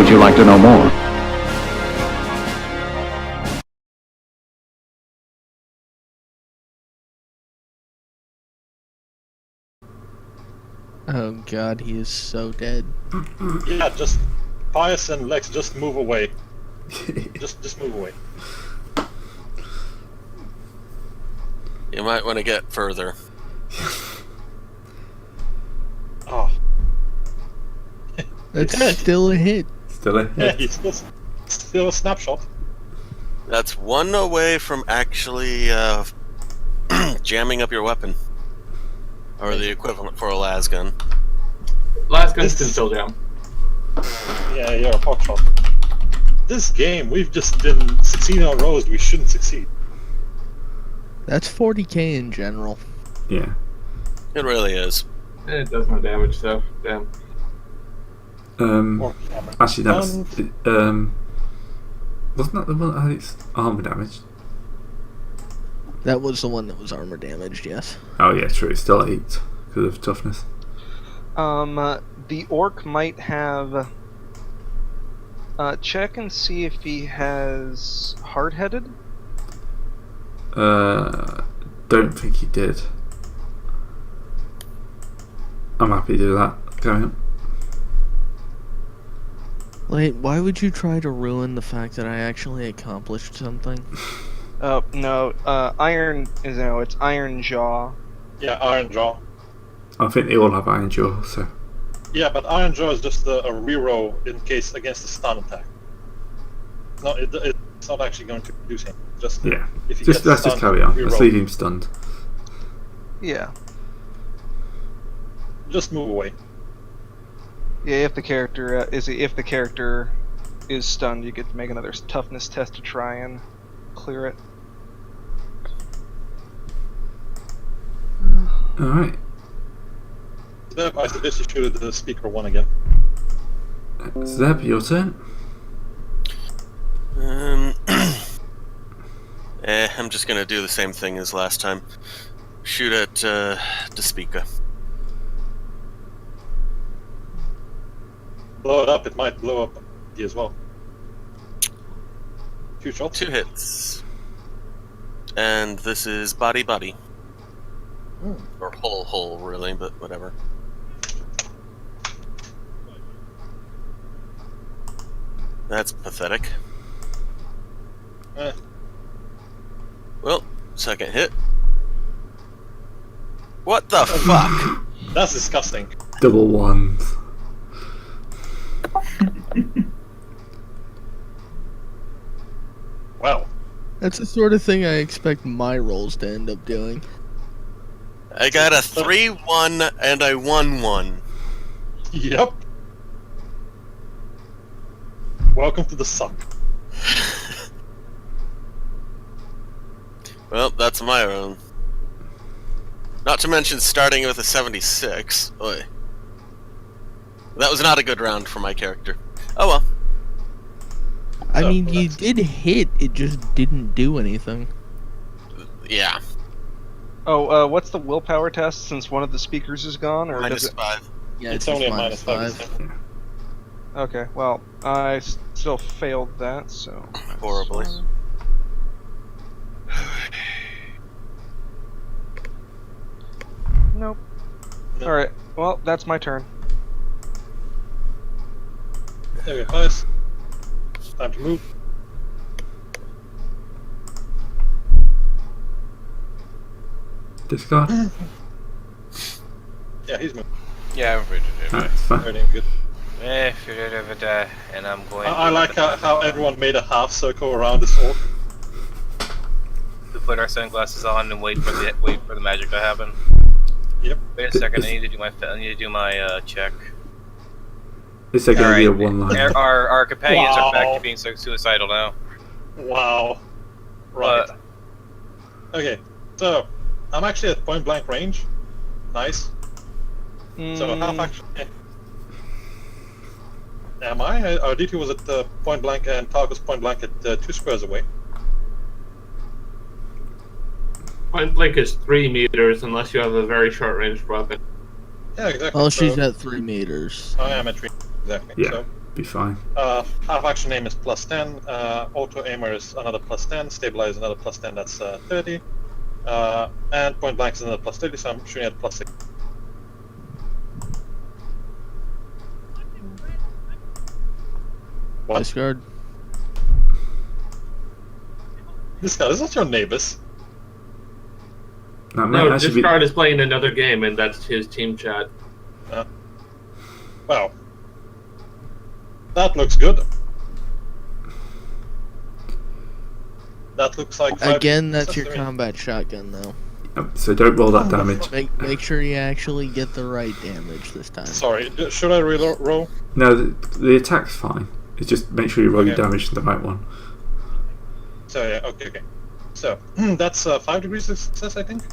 Would you like to know more? Oh god, he is so dead. Yeah, just Pius and Lex, just move away. just move away. You might want to get further. Oh. That's still a hit. Still a Yeah, hit. he's still a snapshot. That's one away from actually jamming up your weapon. Or the equivalent for a las gun. Last guns can still jam. Yeah, you're a pot shot. This game, we've just been succeeding on rows we shouldn't succeed. That's 40k in general. Yeah. It really is. It does no damage, so damn. Or camera. Actually, that's wasn't that the one that had its armor damage? That was the one that was armor damaged, yes. Oh yeah, true. It's still 8 because of toughness. The orc might have. Check and see if he has hard-headed. Don't think he did. I'm happy to do that. Carry on. Wait, why would you try to ruin the fact that I actually accomplished something? Oh no, it's Iron Jaw. Yeah, Iron Jaw. I think they all have iron jaw, so Yeah, but Iron Jaw is just a reroll in case against the stun attack. No, it's not actually going to produce him. Just yeah. if he Just gets let's just stunned, carry on. reroll. Let's leave him stunned. Yeah. Just move away. Yeah, if the character is stunned, you get to make another toughness test to try and clear it. Alright. I suggest you shoot at the speaker one again. Zeb, your turn. I'm just gonna do the same thing as last time. Shoot at Despika. Blow it up, it might blow up you as well. 2 shots. 2 hits. And this is body. Or whole, really, but whatever. That's pathetic. Eh, Well, second hit. What the fuck? that's disgusting. Double ones. Wow. That's the sort of thing I expect my rolls to end up doing. I got a 3-1 and I won 1. Yep. Welcome to the suck. Well, that's my own. Not to mention starting with a 76. Oy. That was not a good round for my character. Oh well. I So, mean, you that's- did hit, it just didn't do anything. Yeah. Oh, what's the willpower test since one of the speakers is gone? Or Minus does it... 5. Yeah, It's just only a minus -5. Okay, well, I still failed that, so... Horribly. Nope. No. Alright, well, that's my turn. There we go, Pius. Time to move. Discard. Yeah, he's moving. Yeah, I'm ready to do Alright, it's fine. Very good. it. If you're over there, and I'm going. I like how everyone made a half circle around this orc. to put our sunglasses on and wait for the magic to happen. Yep. Wait a second, I need to do my check. It's going to be a Alright, one line. Our companions are back Wow. to being suicidal now. Wow. Right. But Okay, so I'm actually at point blank range. Nice. So half action. Am I? Our D2 was at point blank and Tark was point blank at 2 squares away. Point blank is 3 meters unless you have a very short range weapon. Yeah, exactly. Well, so she's at 3 meters. I am at 3 exactly. Yeah. So be fine. Half action aim is +10. Auto aimer is another +10. Stabilize is another +10. That's 30. And point blank is another +30. So I'm shooting at +6. What? Discard. This guy is not your neighbors. That might No, actually be. Discard is playing another game, and that's his team chat. Wow. That looks good. That looks like Again, that's 5 your to me. combat shotgun, though. So don't roll that damage. Make sure you actually get the right damage this time. Sorry, should I roll? No, the attack's fine. It's just make sure you roll your Okay. damage to the right one. So yeah, okay. So that's 5 degrees of success, I think.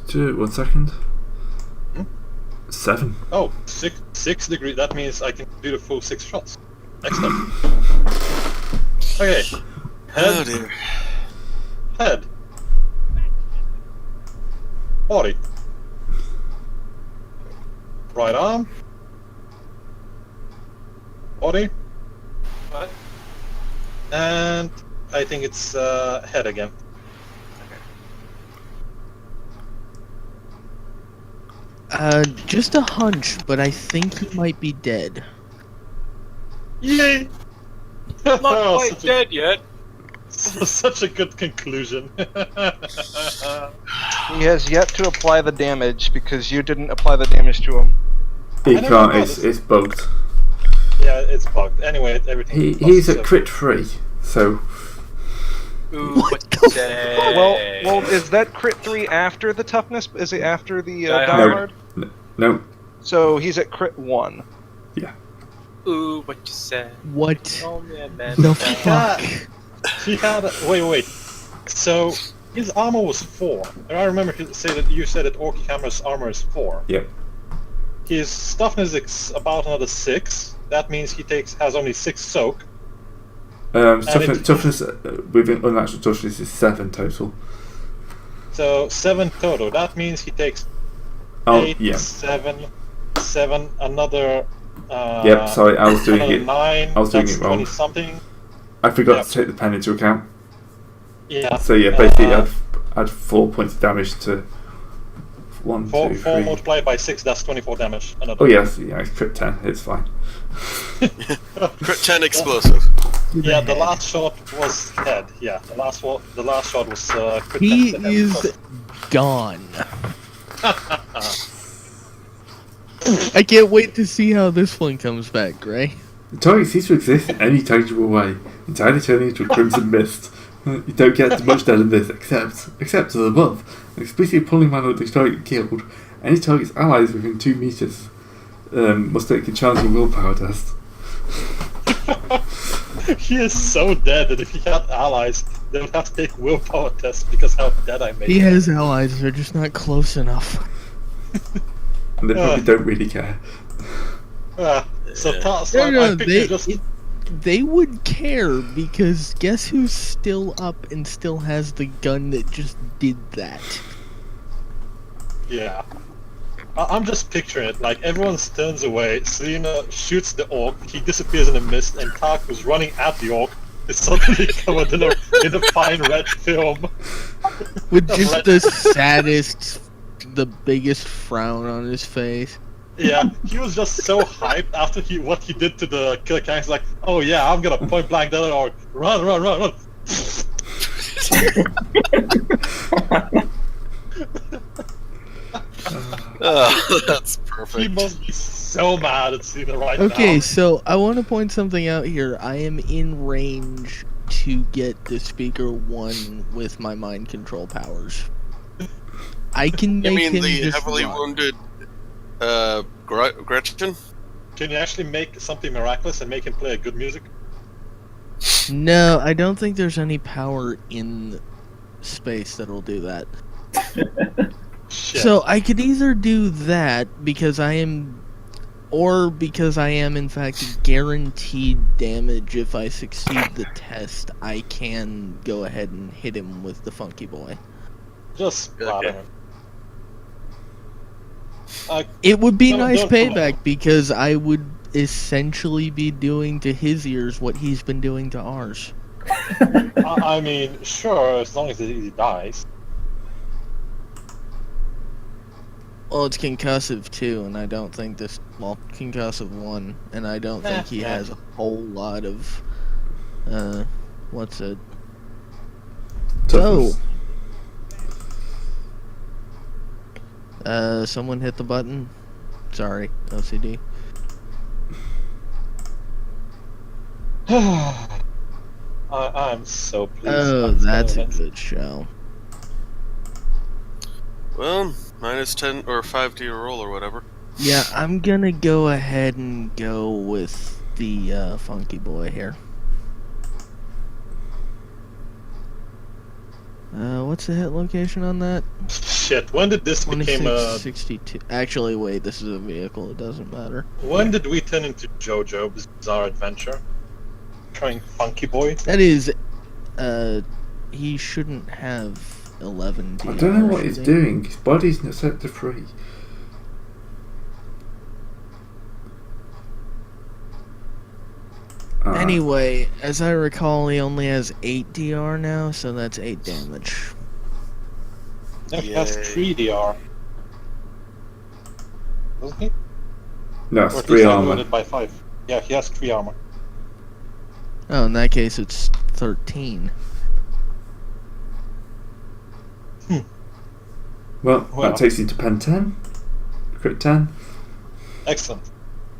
Do it 1 second. Hmm? 7. Oh, 6 degrees. That means I can do the full 6 shots. Excellent. Okay. Oh Head. dear. Head. Body. Right arm. Body. What? And I think it's head again. Just a hunch, but I think he might be dead. Yay! Not Oh, quite such a- dead yet. Such a good conclusion. He has yet to apply the damage because you didn't apply the damage to him. He I never can't. noticed. It's bugged. Yeah, it's bugged. Anyway, everything. He's at crit 3. So Ooh, What what the you say? Well, is that crit 3 after the toughness? Is it after the Die die hard. hard? no. So he's at crit 1. Ooh, what you say? What Oh man, man. the man. fuck? He had. Wait. So his armor was 4. And I remember you said that Orky Hammer's armor is 4. Yep. His toughness is about another 6. That means he has only 6 soak. Toughness with unnatural toughness is 7 total. So 7 total. That means he takes Oh 8, yeah. 7, another. Yep. Sorry, I was doing another it. 9. I was doing that's it wrong. 20 something. I forgot Yeah. to take the pen into account. Yeah. So yeah, basically add 4 points of damage to 1, 4 2, 3. multiplied by 6. That's 24 damage. Another. Oh yes, yeah, it's crit 10. It's fine. Crit 10 explosive. Yeah, the last shot was head. Yeah, the last shot was crit He 10 to head. is gone. I can't wait to see how this one comes back, Gray. The target ceases to exist in any tangible way, entirely turning into a crimson mist. You don't get much better than this, except as above, explicitly pulling man the target killed. Any target's allies within 2 meters must take a challenging willpower test. He is so dead that if he had allies, they would have to take willpower tests because how dead I made He him. has allies, they're just not close enough. And they probably don't really care. So No, I picture just they would care because guess who's still up and still has the gun that just did that? yeah. I'm just picturing it like everyone turns away. Selena shoots the orc. He disappears in the mist, and Tark, who's running at the orc, is suddenly covered in a fine red film. With just the saddest, the biggest frown on his face. Yeah, he was just so hyped after what he did to the killer cat. He's like, oh yeah, I'm gonna point blank that orc. Run. Oh, that's He perfect. must be so mad at Cena right Okay, now. so I want to point something out here. I am in range to get the speaker 1 with my mind control powers. I can You make mean him the just heavily run. wounded Gretchen? Can you actually make something miraculous and make him play a good music? No, I don't think there's any power in space that'll do that. Shit. So I could either do that because I am, or because I am in fact guaranteed damage if I succeed the test. I can go ahead and hit him with the funky boy. Just Okay. bother him. It would be Don't- nice don't come payback on. because I would essentially be doing to his ears what he's been doing to ours. I mean, sure, as long as he dies. Well, it's concussive too, and I don't think this. Well, concussive 1, and I don't think he Yeah. has a whole lot of. What's it? Toughness. Someone hit the button. Sorry, OCD. I'm so pleased. Oh, I'm so that's a pleased. good show. Well, minus 10 or 5 to your roll or whatever. Yeah, I'm gonna go ahead and go with the funky boy here. What's the hit location on that? Shit, when did this become a... 2662. Actually, wait, this is a vehicle. It doesn't matter. When did we turn into JoJo Bizarre Adventure? Trying Funky Boy? That is, he shouldn't have 11 DR. I don't know what should he's he? doing. His body's not set to free. Anyway, as I recall, he only has 8 DR now, so that's 8 damage. No, he has Yay. 3 DR. Doesn't he? No, Or it's he's 3 armor. divided by 5. Yeah, he has 3 armor. Oh, in that case, it's 13. Well, Well. that takes you to pen 10. Crit 10. Excellent.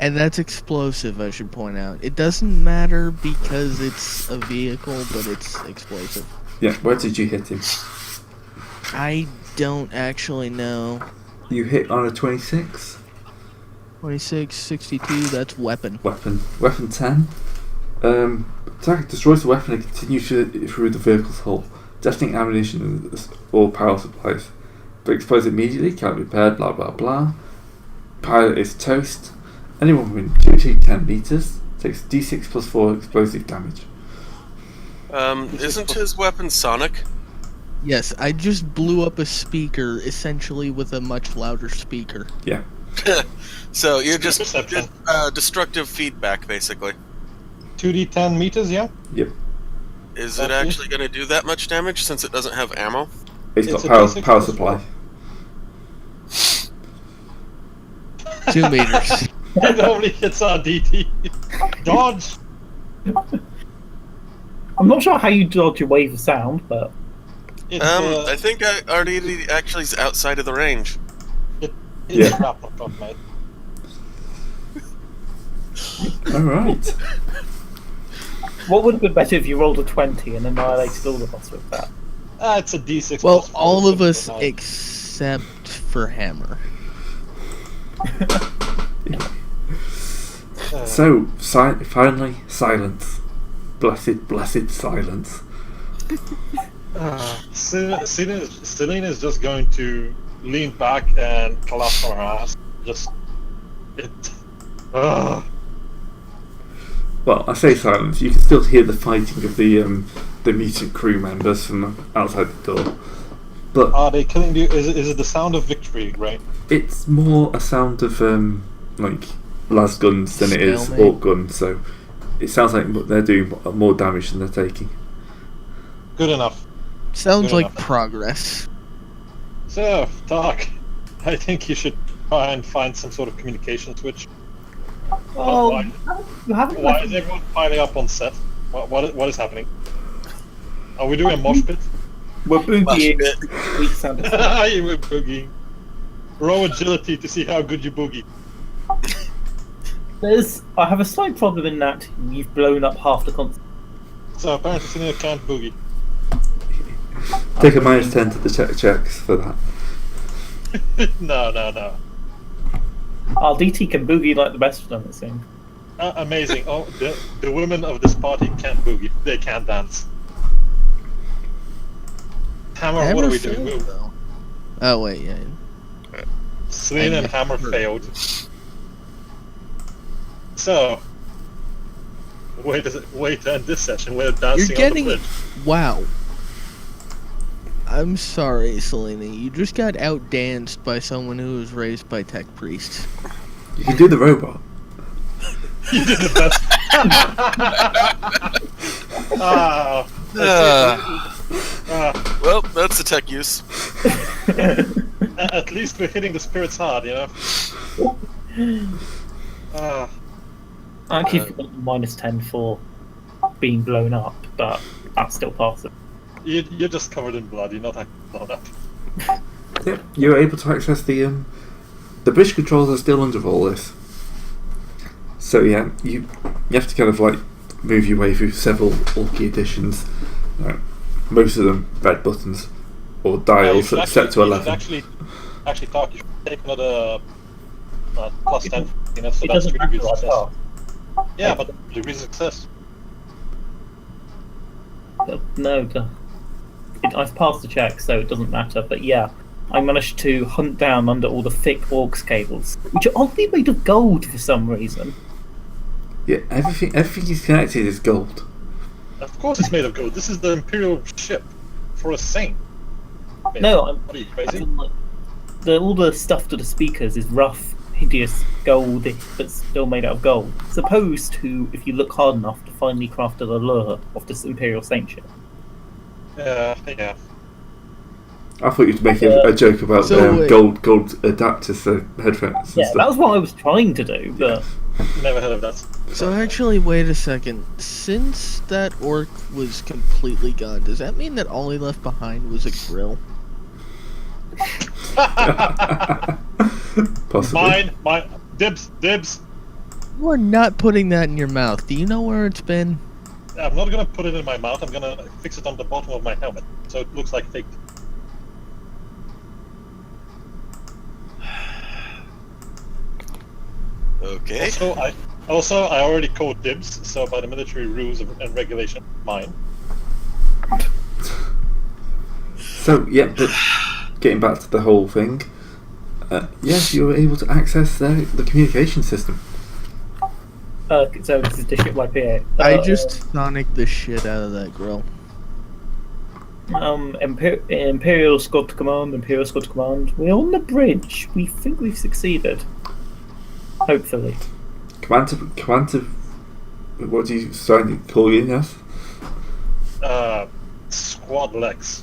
And that's explosive, I should point out. It doesn't matter because it's a vehicle, but it's explosive. Yeah, where did you hit him? I don't actually know. You hit on a 26. 26, 62, that's weapon. Weapon 10. Attack destroys the weapon and continues through the vehicle's hull, detonating ammunition or power supplies. But explodes immediately, can't be repaired, blah blah blah. Pilot is toast. Anyone within 2 to 10 meters takes d6 plus 4 explosive damage. Isn't his weapon sonic? Yes, I just blew up a speaker, essentially with a much louder speaker. Yeah. So you just Perception. did destructive feedback, basically. 2d10 meters, yeah? Yep. Is it Okay. actually going to do that much damage since it doesn't have ammo? It's It's got a d6 power plus supply. 2 meters. It only hits our DT. Dodge! I'm not sure how you dodge a wave of sound, but It's, I think RDD actually is outside of the range. it's Yeah. a crap on top, mate. Alright. what would have been better if you rolled a 20 and annihilated all of us with that? It's a d6 Well, plus 4, all of us so- except for Hammer. So, finally, silence. Blessed silence. Selena is just going to lean back and collapse on her ass. Just... It... Well, I say silence. You can still hear the fighting of the mutant crew members from outside the door, but Are they killing you? Is it the sound of victory, right? it's more a sound of like las guns than it is Stalemate. orc guns. So it sounds like they're doing more damage than they're taking. Good enough. Sounds Good like enough. progress. So, Doc, I think you should try and find some sort of communication switch. Oh, why- you haven't Why left is everyone piling up on set? What is happening? Are we doing a mosh pit? We're boogieing Mosh weak sound effects. You were boogieing. Roll agility to see how good you boogie. I have a slight problem in that you've blown up half the concert. So apparently Selena can't boogie. Take a minus 10 to the checks for that. No. Our DT can boogie like the best of them, it seems. Amazing. Oh, the women of this party can't boogie. They can't dance. Hammer, what are we doing? failed, though. Oh, wait, yeah. Selena and Hammer failed. So, way to end this session. We're dancing You're getting... on the bridge. Wow. I'm sorry, Selena. You just got outdanced by someone who was raised by tech priests. You can do the robot. You did the best. Well, that's the tech use. At least we're hitting the spirits hard, you know? I actually forgot the -10 for being blown up, but that's still part of it. You're just covered in blood, you're not actually blown up. Yep, you're able to access the bridge controls are still under all this. So yeah, you have to kind of like move your way through several bulky additions. Most of them red buttons or dials set to 11. Actually, Talk, you should take another +10. You know, so It that's doesn't 3 matter degrees of like success. that. Yeah, but degrees of success. No, I've passed the check, so it doesn't matter. But yeah, I managed to hunt down under all the thick AUX cables, which are oddly made of gold for some reason. Yeah, everything is connected is gold. Of course it's made of gold. This is the Imperial ship for a saint. No, What are you, crazy? all the stuff to the speakers is rough, hideous gold, but still made out of gold. As opposed to, if you look hard enough, to finally craft the allure of this Imperial Saint ship. Yeah. I thought you'd make a joke about gold adapters for headphones. Yeah, and stuff. that was what I was trying to do, but Never heard of that. So actually, wait a second. Since that orc was completely gone, does that mean that all he left behind was a grill? Possibly. Mine. Dibs. You are not putting that in your mouth. Do you know where it's been? I'm not gonna put it in my mouth. I'm gonna fix it on the bottom of my helmet, so it looks like fake. Okay. Also, I already called dibs, so by the military rules and regulation, mine. So yeah, but getting back to the whole thing, yes, you were able to access the communication system. so this is the ship YPA. I just sonic the shit out of that grill. Imperial Squad to Command. We're on the bridge. We think we've succeeded. Hopefully. Command to what do you call you, yes? Squad Lex.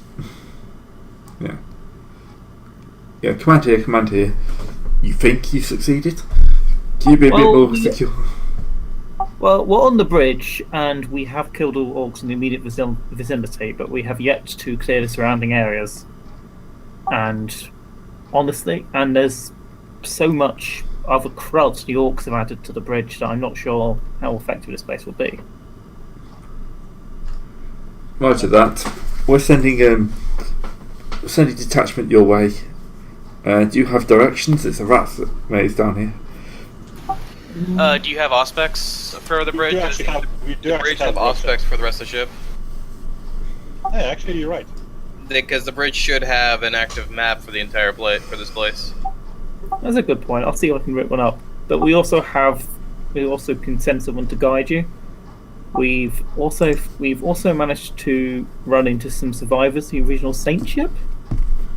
Yeah, command here. You think you succeeded? Can you be a bit more secure? Well, we're on the bridge, and we have killed all orcs in the immediate vicinity, but we have yet to clear the surrounding areas. And honestly, there's so much other crud the orcs have added to the bridge that I'm not sure how effective this place will be. Right at that, we're sending detachment your way. Do you have directions? It's a rat maze down here. Do you have auspex for the bridge? We do actually have auspex for the rest of the ship. Hey, actually, you're right. Because the bridge should have an active map for the entire for this place. That's a good point. I'll see if I can rip one up. But we also can send someone to guide you. We've also managed to run into some survivors of the original Saint ship.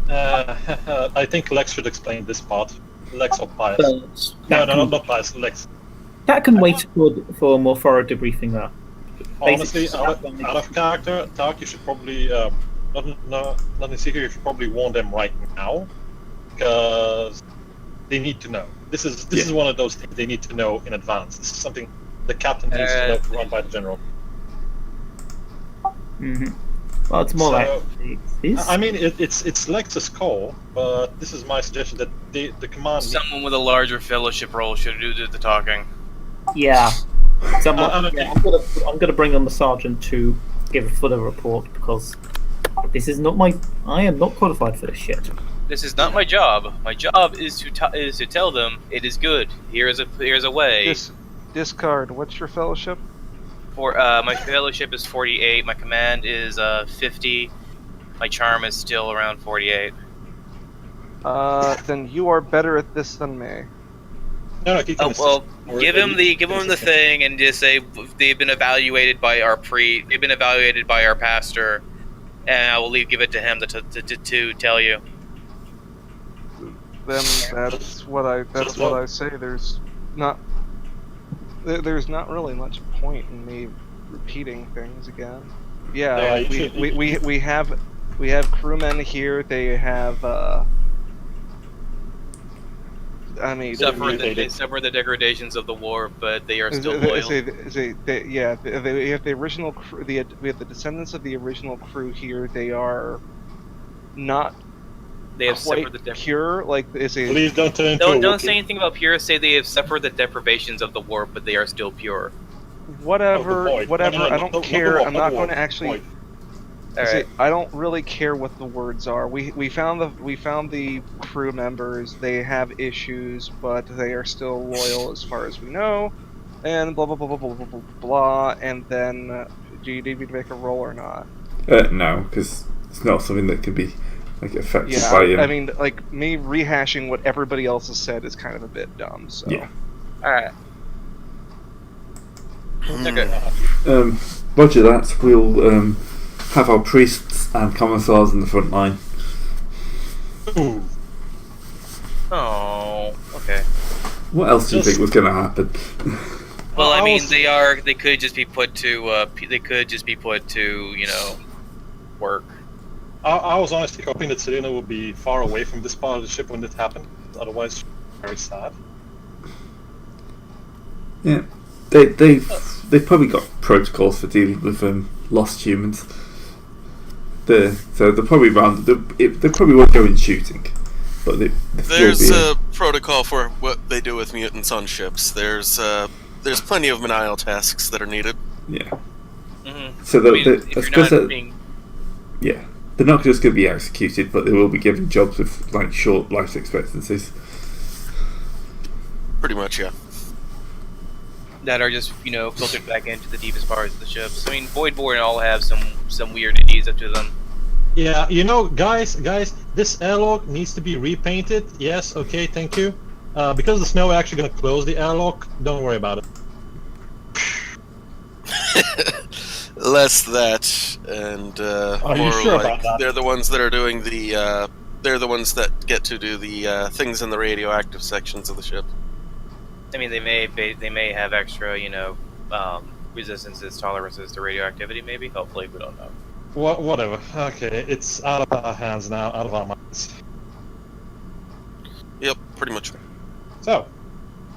I think Lex should explain this part. Lex or Pius? No, not Pius. Lex. That can wait for a more thorough debriefing there. Honestly, out of character, Tark, you should probably not in secret. You should probably warn them right now, because they need to know. This is one of those things they need to know in advance. This is something the captain needs to know to run by the general. Mm-hmm. Well, it's more like I mean, it's Lex's call, but this is my suggestion that the command. Someone with a larger fellowship role should do the talking. Yeah. I'm gonna bring on the sergeant to give a further report, because this is not I am not qualified for this shit. This is not my job. My job is to tell them it is good. Here's a way. Discard. What's your fellowship? For my fellowship is 48. My command is 50. My charm is still around 48. Then you are better at this than me. No, give him the thing and just say they've been evaluated by our pastor, and I will give it to him to tell you. Then that's what I say. There's not really much point in me repeating things again. Yeah, Yeah, we have crewmen here. They have I mean, They suffer the degradations of the war, but they are still loyal. we have the original crew. We have the descendants of the original crew here. They are not. They have quite suffered the pure. Like Please don't turn into a don't Wookiee. say anything about pure. Say they have suffered the deprivations of the war, but they are still pure. whatever. Oh, the void. Whatever. No, I don't no, care. no, I'm no, not no, going to void. actually. All right. I don't really care what the words are. We found the crew members. They have issues, but they are still loyal as far as we know. And blah blah blah blah blah blah blah blah. And then, do you need me to make a roll or not? No, because it's not something that can be like affected Yeah, by him. I mean, like me rehashing what everybody else has said is kind of a bit dumb. So Yeah. All right. Okay. Roger that. We'll have our priests and commissars in the front line. Ooh. Oh. Okay. What else do you Just- think was going to happen? Well, I mean, was- they could just be put to work. I was honestly hoping that Selena would be far away from this part of the ship when it happened. Otherwise, very sad. Yeah, they've probably got protocols for dealing with lost humans. So they're probably they probably won't go in shooting, but There's a protocol for what they do with mutants on ships. There's plenty of menial tasks that are needed. yeah. Mm-hmm. So If you're not being yeah, they're not just going to be executed, but they will be given jobs with like short life expectancies. Pretty much, yeah. that are just filtered back into the deepest parts of the ships. I mean, Voidborn all have some weird ideas up to them. Yeah, guys, this airlock needs to be repainted. Yes, okay, thank you. Because the snow is actually going to close the airlock, don't worry about it. Less that, and Are you more sure like about that? they're the ones that are doing the. They're the ones that get to do the things in the radioactive sections of the ship. I mean, they may have extra, resistances, tolerances to radioactivity. Maybe, hopefully, we don't know. Whatever. Okay, it's out of our hands now, out of our minds. Yep, pretty much. So,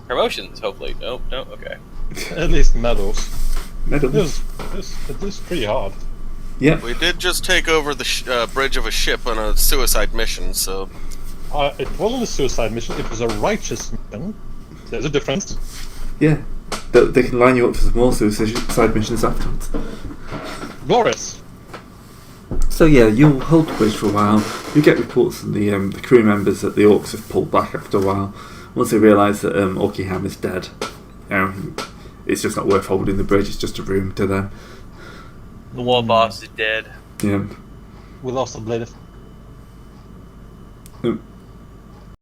Promotions, hopefully. Nope. No. Okay. at least medals. Medals. It is pretty hard. Yeah. We did just take over the bridge of a ship on a suicide mission, so It wasn't a suicide mission, it was a righteous mission. There's a difference. Yeah. They can line you up for some more suicide missions afterwards. Glorious! So yeah, you'll hold the bridge for a while. You get reports from the crew members that the orcs have pulled back after a while. Once they realise that Orkiham is dead, it's just not worth holding the bridge. It's just a room to them. The wall boss is dead. Yeah. We lost a blade of...